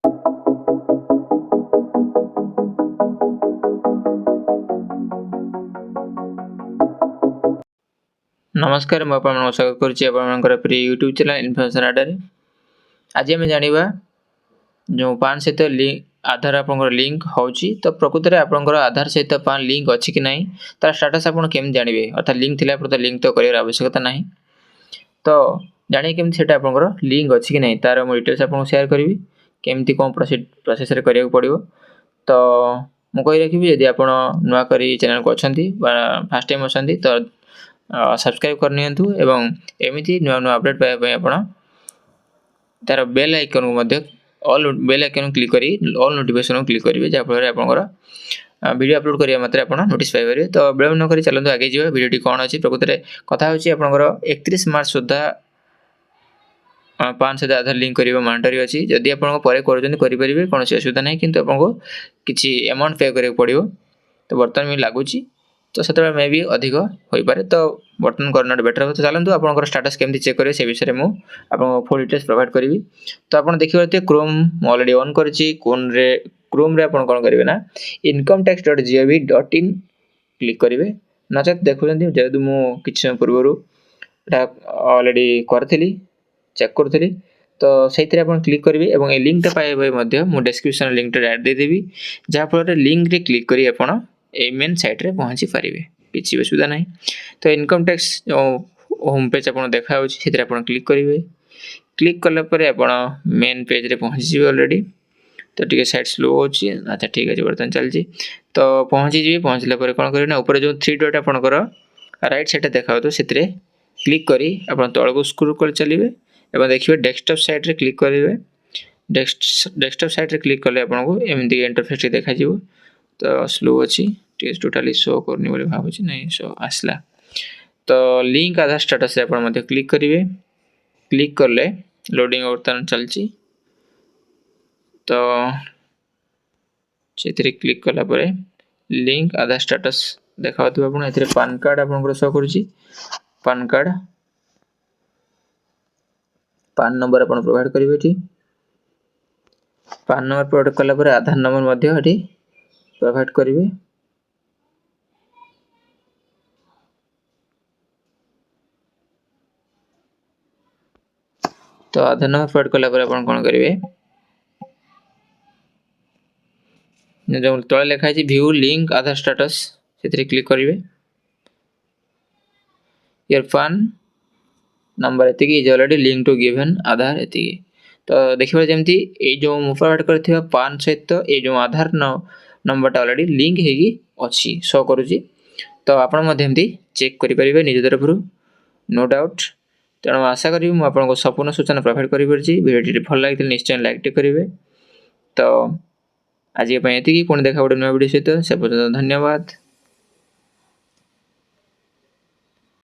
नमस्कार, मैं स्वागत करुँच प्रिय यूट्यूब चैनल इन्फॉर्मेशन आडारे। आज आम जाना जो पान सहित आधार आप लिंक होची तो प्रकृत में आपंकर आधार सहित पान लिंक अच्छी कि ना तार स्टाटस आप केमी जानवे अर्थात लिंक थी लिंक तो कर आवश्यकता ना तो जाने केमी से लिंक अच्छी कि ना तार मुझे डिटेल्स आपको शेयर करी केमती कौन प्रोसेस करा पड़ो तो मुझे रखी यदि आप नुआ करी चैनल को अच्छा फास्ट टाइम अच्छा तो सब्सक्राइब करनी एवं एमती नुआ नुआ अपडेट पाइबा आप तार बेल आइकन को ऑल बेल आइकन क्लिक करी ऑल नोटिफिकेशन को क्लिक करेंगे जहाँफल आप वीडियो अपलोड करने मात्र आप नोटिस पाइबे। तो विलम्ब नक चलते आगे जावा वीडियो कौन अच्छी प्रकृत में कथा होकर 31 मार्च सुधा पान सहित आधार लिंक करने मांडेटरी अच्छी जदि आप करेंगे कौन असुविधा ना कि आपको किसी अमाउंट पे करा पड़ो तो बर्तमान में लगुच तो से मे भी अधिक हो पारे तो बर्तमान करना बेटर हो। तो चलते आप स्टाटस केमती चेक करेंगे से विषय में आपको फुल डिटेल्स प्रोवाइड करी। तो आप देखिए क्रोम ऑलरेडी ऑन करी क्रोम रे आप कौन करेंगे ना incometax.gov.in क्लिक करेंगे नचेत देखुं जेहतु मुझे समय पूर्व ऑलरेडी करी चेक करी तो से क्लिक करेंगे और लिंक पाइबा मुझे डिस्क्रिप्शन लिंक ऐड देदेवी जहाँफल लिंक रे क्लिक करी आप मेन साइट रे पहुँची पारे किसी असुविधा ना। तो इनकम टैक्स होम पेज आप देखा क्लिक करेंगे क्लिक कलापर आप मेन पेज रे पहुँची ऑलरेडी तो टी साइट स्लो अच्छी अच्छा ठीक अच्छे बर्तमान चलती तो पहुँची पहुँचला कौन करना ऊपर जो 3 डॉट आपंकर राइट साइड देखा तो से क्लिक करी आप तल को स्क्रोल कर चलिए और देखिए डेस्कटॉप साइट रे क्लिक करेंगे डेस्कटॉप साइट रे क्लिक कले आपको एमती इंटरफेस देखा तो स्लो अच्छी टोटाली शो करनी बोली भावुँ नहीं शो आसला तो लिंक आधार स्टेटस आप क्लिक करेंगे क्लिक कले लोडिंग बर्तमान चलती तो से क्लिक कलापर लिंक आधार स्टेटस देखा पान कार्ड आप शो कर पान कार्ड पान नंबर आप प्रोवाइड करेंगे पान नंबर प्रोवाइड कलापर आधार नंबर प्रोवाइड करेंगे तो आधार नंबर प्रोवाइड कलापर आप कौन करेंगे जो तले लिखा है व्यू लिंक आधार स्टेटस से क्लिक करेंगे योर पान नंबर एति is already link to given Aadhaar एति तो देखिए जमती ए जो प्रोवाइड करथिबा पान सहित ए जो आधार नंबर ऑलरेडी लिंक हेगी अच्छी शो करूची तो आपण मध्यमती चेक करि परिबे निज तरफ नो डाउट तेणु आशा करी मु आपनको संपूर्ण सूचना प्रोवाइड करि परची वीडियो भल लागितले निश्चय लाइक करेंगे। तो आज ये पुणी देखा गोटे नुआ वीडियो सहित से पर्यंत धन्यवाद।